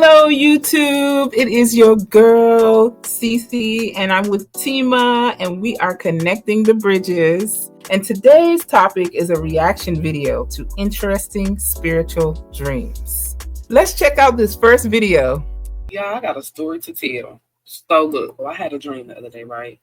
Hello, YouTube. It is your girl, Cissy, and I'm with Tima, and we are connecting the bridges. And today's topic is a reaction video to interesting spiritual dreams. Let's check out this first video. Yeah, I got a story to tell. So look, I had a dream the other day, right?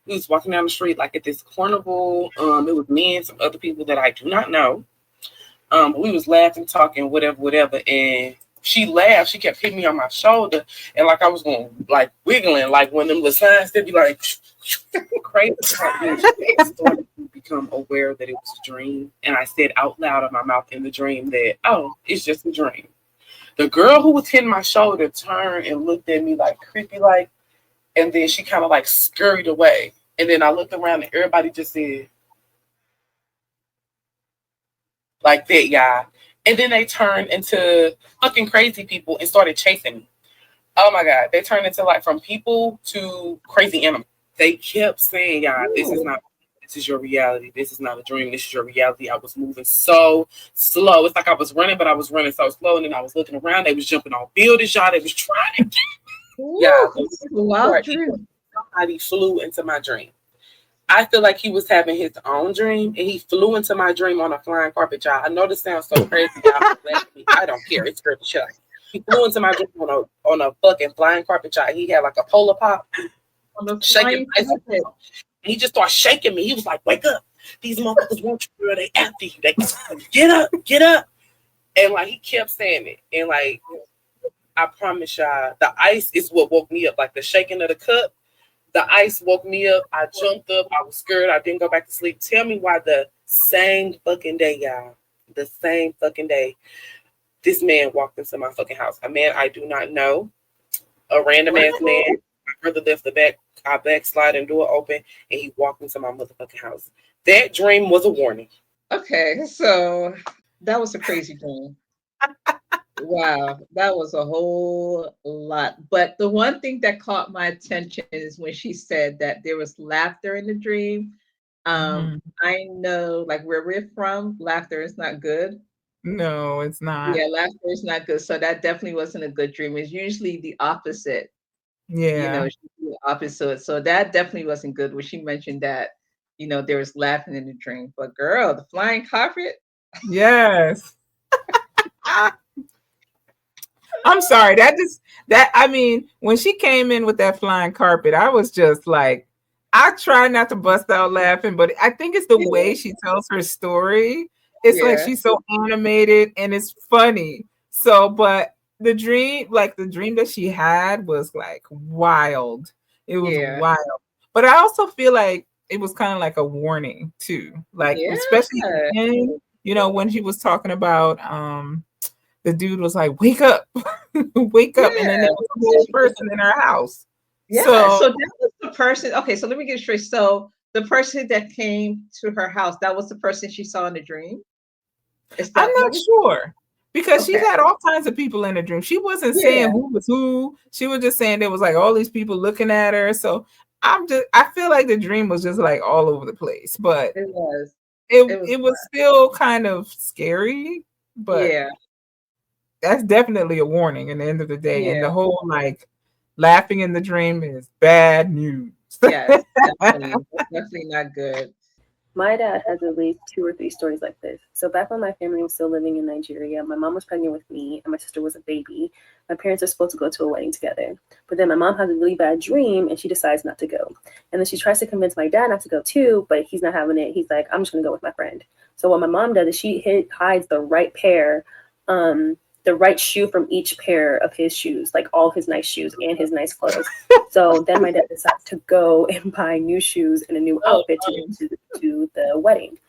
We was walking down the street like at this carnival. It was me and some other people that I do not know. We was laughing, talking, whatever, and she laughed. She kept hitting me on my shoulder, and like I was going like wiggling, like one of them little signs. They'd be like crazy. I started to become aware that it was a dream, and I said out loud of my mouth in the dream that, "Oh, it's just a dream." The girl who was hitting my shoulder turned and looked at me like creepy, like, and then she kind of like scurried away. And then I looked around and everybody just said like that, y'all. And then they turned into fucking crazy people and started chasing me. Oh my God. They turned into like from people to crazy animals. They kept saying, y'all, this is your reality. This is not a dream. This is your reality. I was moving so slow. It's like I was running, but I was running so slow. And then I was looking around. They was jumping off buildings, y'all. They was trying to get me. Yeah. Somebody flew into my dream. I feel like he was having his own dream, and he flew into my dream on a flying carpet, y'all. I know this sounds so crazy. Y'all. I don't care. It's scared the shit out of me. He flew into my dream on a fucking flying carpet, y'all. He had like a polar pop, shaking. He just started shaking me. He was like, "Wake up! These motherfuckers want you, girl. They after you. They get up!" And like he kept saying it, and like I promise y'all, the ice is what woke me up. Like the shaking of the cup. The ice woke me up. I jumped up. I was scared. I didn't go back to sleep. Tell me why the same fucking day, y'all. The same fucking day. This man walked into my fucking house. A man I do not know. A random ass man. My brother left our backsliding door open, and he walked into my motherfucking house. That dream was a warning. Okay, so that was a crazy dream. Wow, that was a whole lot. But the one thing that caught my attention is when she said that there was laughter in the dream. I know, like where we're from, laughter is not good. No, it's not. Yeah, laughter is not good. So that definitely wasn't a good dream. It's usually the opposite. Yeah. The opposite. So that definitely wasn't good when she mentioned that, there was laughing in the dream. But girl, the flying carpet. Yes. I'm sorry. I mean, when she came in with that flying carpet, I was just like, I try not to bust out laughing, but I think it's the way she tells her story. It's like she's so animated and it's funny. So, but the dream that she had was like wild. It was wild. But I also feel like it was kind of like a warning too. Like, especially when she was talking about the dude was like, "Wake up, wake up!" And then there was a whole person in her house. Yeah. So that was the person. Okay, so let me get straight. So the person that came to her house, that was the person she saw in the dream. I'm not sure because she had all kinds of people in the dream. She wasn't saying who was who. She was just saying there was like all these people looking at her. So I feel like the dream was just like all over the place. But it was. It was still kind of scary. But that's definitely a warning at the end of the day. And the whole like laughing in the dream is bad news. Yes, definitely not good. My dad has at least 2 or 3 stories like this. So back when my family was still living in Nigeria, my mom was pregnant with me and my sister was a baby. My parents are supposed to go to a wedding together. But then my mom has a really bad dream and she decides not to go. And then she tries to convince my dad not to go too, but he's not having it. He's like, I'm just going to go with my friend. So what my mom does is she hides the right pair, the right shoe from each pair of his shoes, like all his nice shoes and his nice clothes. So then my dad decides to go and buy new shoes and a new outfit to the wedding.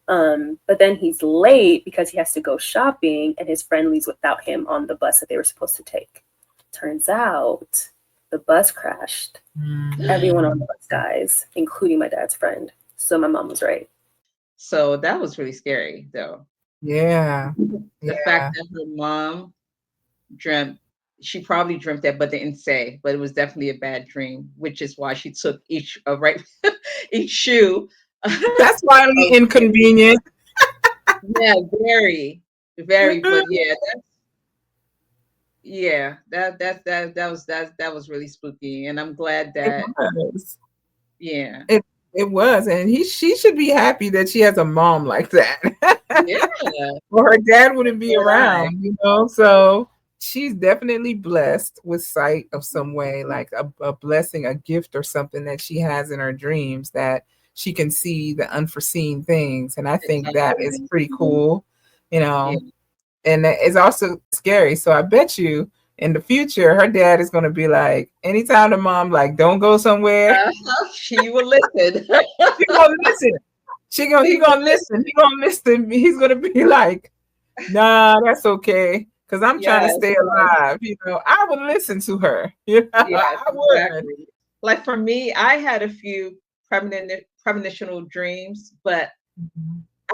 But then he's late because he has to go shopping and his friend leaves without him on the bus that they were supposed to take. Turns out the bus crashed. Everyone on the bus dies, including my dad's friend. So my mom was right. So that was really scary though. Yeah. The fact that her mom she probably dreamt that, but didn't say, but it was definitely a bad dream, which is why she took each shoe. That's wildly inconvenient. Yeah, very, very, but Yeah, that was really spooky, and I'm glad It that was. yeah, It was, and she should be happy that she has a mom like that. yeah, Or her dad wouldn't be so would I. around, So she's definitely blessed with sight of some way, like a blessing, a gift or something that she has in her dreams that she can see the unforeseen things. And I think that is Exactly. pretty cool, you Yeah. know. And it's also scary. So I bet you in the future her dad is gonna be like, anytime the mom like don't go somewhere, She will listen. she gonna listen. He She will gonna listen. He gonna listen. He's gonna be like, nah, that's okay. Cause I'm trying to yes, stay yes, alive. I would listen to her. yes, I would. exactly. Like for me, I had a few premonitional dreams, but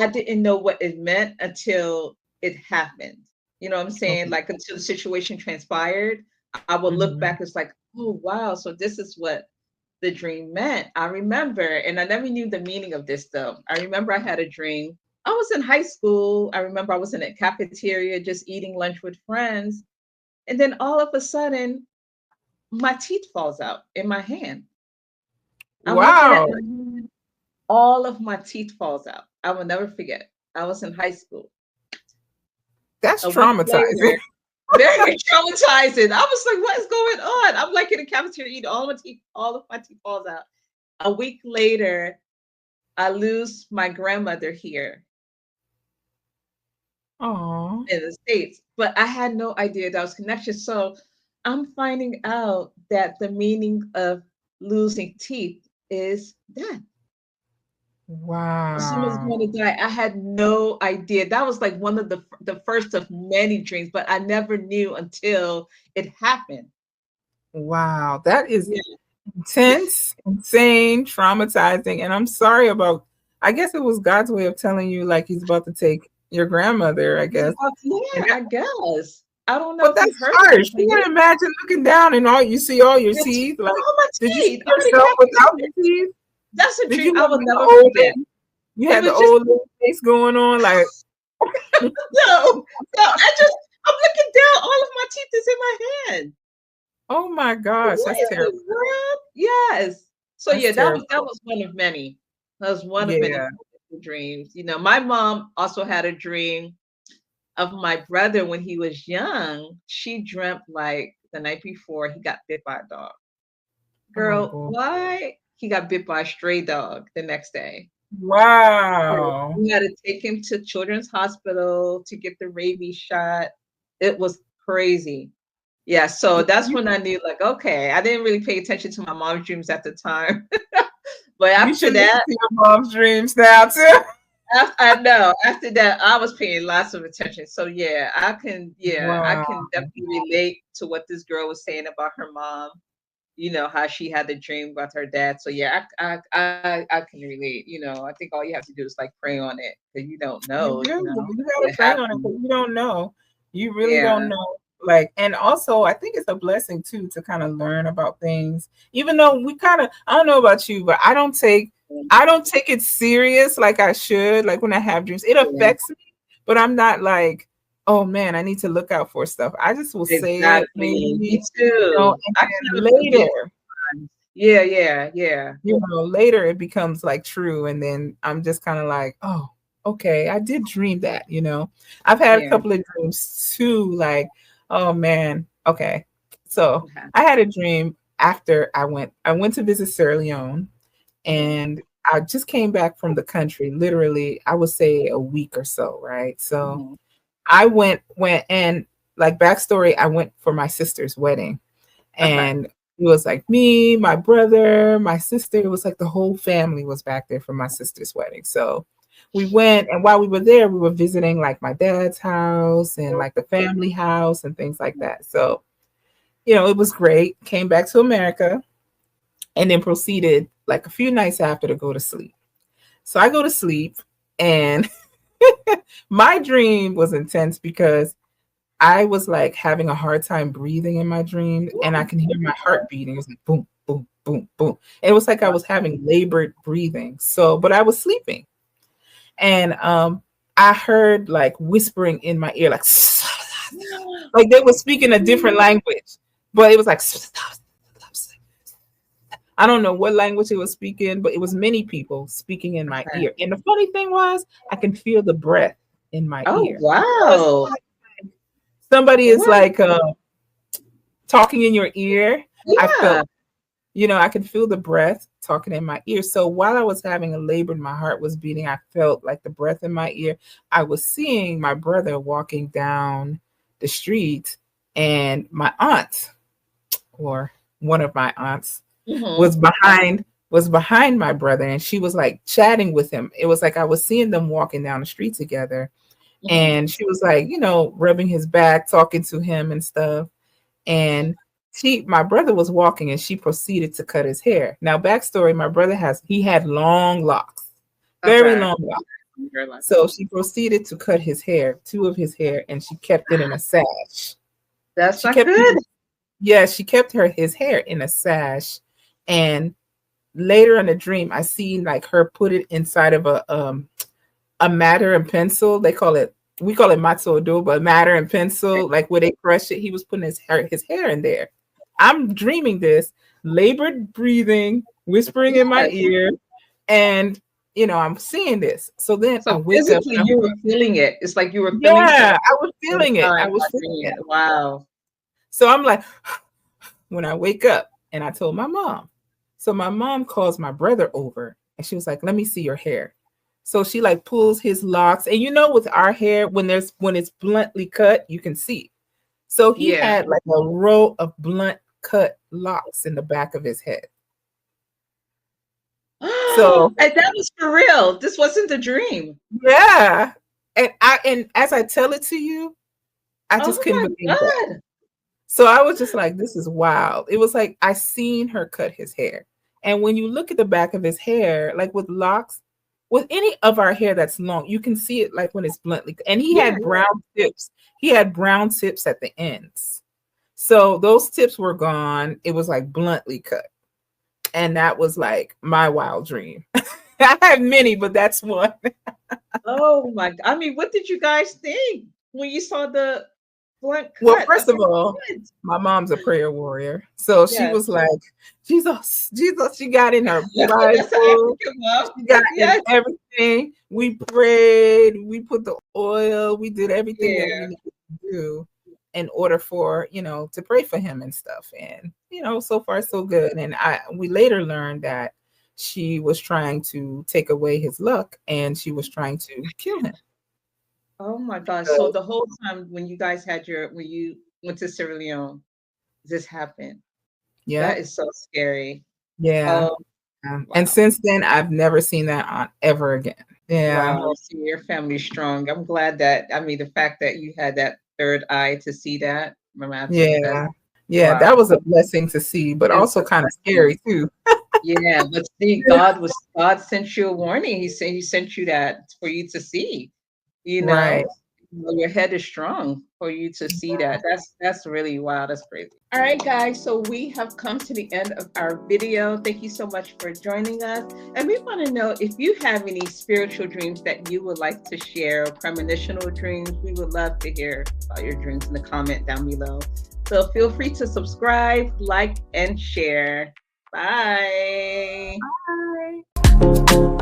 I didn't know what it meant until it happened. You know what I'm saying? Okay. Like until the situation transpired, I would look Mhm. back. It's like, oh wow, so this is what the dream meant. I remember, and I never knew the meaning of this though. I remember I had a dream. I was in high school. I remember I was in a cafeteria just eating lunch with friends, and then all of a sudden, my teeth falls out in my hand. I'm looking at Wow, my hand, all of my teeth falls out. I will never forget. I was in high school. that's A week traumatizing. later, very traumatizing. I was like, what is going on? I'm like in the cafeteria eating all of my teeth falls out. A week later, I lose my grandmother here Oh, in the States, but I had no idea that was connection. So I'm finding out that the meaning of losing teeth is death. Someone's wow, going to die. I had no idea. That was like one of the first of many dreams, but I never knew until it happened. wow. That is Yeah. intense, insane, traumatizing. And I'm sorry about. I guess it was God's way of telling you, like He's about to take your grandmother. I It's guess. about And yeah, I guess. I don't know But if you that's heard harsh. You that. can imagine looking down and all you see all your It's teeth. Like, all my did you see teeth. I'm in yourself the without the cafeteria. teeth? That's a Did dream you I look will like the never old forget. lady? You It had the was just old lady face going on, like, no, no. I'm looking down. All of my teeth is in my hand. oh my gosh, What that's in terrible. the world? Yes. So That's yeah, that terrible. was one of many. That was one of many Yeah. dreams. You know, my mom also had a dream of my brother when he was young. She dreamt like the night before he got bit by a dog. Oh Girl, boy. why he got bit by a stray dog the next day? So Wow. we had to take him to Children's Hospital to get the rabies shot. It was crazy. Yeah, so that's You, when I knew, like, okay, I didn't really pay attention to my mom's dreams at the time. But you after should listen that, to your mom's dreams now too. I know, after that, I was paying lots of attention. So yeah, I Wow. can definitely relate to what this girl was saying about her mom. You know how she had the dream about her dad. So yeah, I can relate. You know, I think all you have to do is like pray on it because you don't You know. do. You know, You gotta it pray on it, but happened. you don't know. You really don't Yeah, know. Like, and also I think it's a blessing too to kind of learn about things. Even though we kind of, I don't know about you, but I don't take it serious like I should. Like when I have dreams, it yeah, affects me, but I'm not like, oh man, I need to look out for stuff. I just will say it exactly. maybe, Me too. and I then kind of forget later, sometimes. Yeah, yeah, yeah, later it becomes like true, and then I'm just kind of like, oh, okay, I did dream that. I've had a yeah. couple of dreams too, like, oh man, okay. So Okay. I had a dream after I went to visit Sierra Leone, Mhm, and I just came back from the country, literally I would say a week or so, right? So mhm. I went and, like, backstory, I went for my sister's wedding, Okay. and it was like me, my brother, my sister. It was like the whole family was back there for my sister's wedding. So we went, and while we were there, we were visiting like my dad's house and like the family house and things like that. So, it was great. Came back to America and then proceeded like a few nights after to go to sleep. So I go to sleep, and my dream was intense because I was like having a hard time breathing in my dream, and I Ooh, can hear my okay. heart beating. It was like boom, boom, boom, boom. It was like I Wow. was having labored breathing. So, but I was sleeping, and I heard like whispering in my ear, like, like they were speaking a different language, but it was like I don't know what language it was speaking, but it was many people speaking in my ear. And the funny thing was, I can feel the breath in my Oh, ear. wow. Somebody is Wow. like talking in your ear. I Yeah. felt, I could feel the breath talking in my ear. So while I was having a labor and my heart was beating, I felt like the breath in my ear. I was seeing my brother walking down the street, and my aunt, or one of my aunts, Mhm. was behind my brother, and she was like chatting with him. It was like I was seeing them walking down the street together, Mhm. and she was like, rubbing his back, talking to him and stuff. And my brother was walking, and she proceeded to cut his hair. Now, backstory: my brother had long locks, very Okay. long locks. You're like, So she proceeded to cut his hair, two of his hair, and she kept it in a sash. that's She not kept good. she kept his hair in a sash. And later in the dream, I seen like her put it inside of a matter and pencil. We call it matsuodo, but matter and pencil, like where they crush it. He was putting his hair in there. I'm dreaming this, labored breathing, whispering in my Yes. ear, and I'm seeing this. So then I So wake up. physically, you were feeling it. It's like you were feeling Yeah, something I was at the feeling it. I time was while feeling doing it. it. Wow. So I'm like, when I wake up, and I told my mom. So my mom calls my brother over, and she was like, "Let me see your hair." So she like pulls his locks, and with our hair, when it's bluntly cut, you can see. So he Yeah. had like a row of blunt cut locks in the back of his head. So And that was for real. This wasn't a dream. yeah, and as I tell it to you, I just Oh couldn't my believe that. God. So I was just like, this is wild. It was like I seen her cut his hair. And when you look at the back of his hair, like with locks, with any of our hair that's long, you can see it like when it's bluntly. And he Yeah. had brown tips. He had brown tips at the ends. So those tips were gone. It was like bluntly cut. And that was like my wild dream. I have many, but that's one. Oh my God. I mean, what did you guys think when you saw the blunt Well, cut? first I of mean, all, what? my mom's a prayer warrior. So she Yes. was like, Jesus, Jesus. She got in her That's an Bible. African mom. She got in Yes. everything. We prayed. We put the oil. We did everything that we Yeah. needed to do in order for, to pray for him and stuff. And, so far so good. And we later learned that she was trying to take away his luck, and she was trying to kill him. Oh my gosh. So So, the whole time when you guys when you went to Sierra Leone, this happened. yeah. That is so scary. Yeah. Oh, And wow. since then, I've never seen that aunt ever again. Yeah. Wow. See, your family's strong. I'm glad that, I mean, the fact that you had that third eye to see that. Imagine that. Yeah. Yeah. Wow. That was a blessing to see, but It's also a kind of blessing. scary too. Yeah, but see, God sent you a warning. He sent you that for you to see. You Right. know, your head is strong for you to see that. That's really wow. That's crazy. All right, guys. So we have come to the end of our video. Thank you so much for joining us. And we want to know if you have any spiritual dreams that you would like to share, premonitional dreams. We would love to hear about your dreams in the comment down below. So feel free to subscribe, like, and share. Bye. Bye.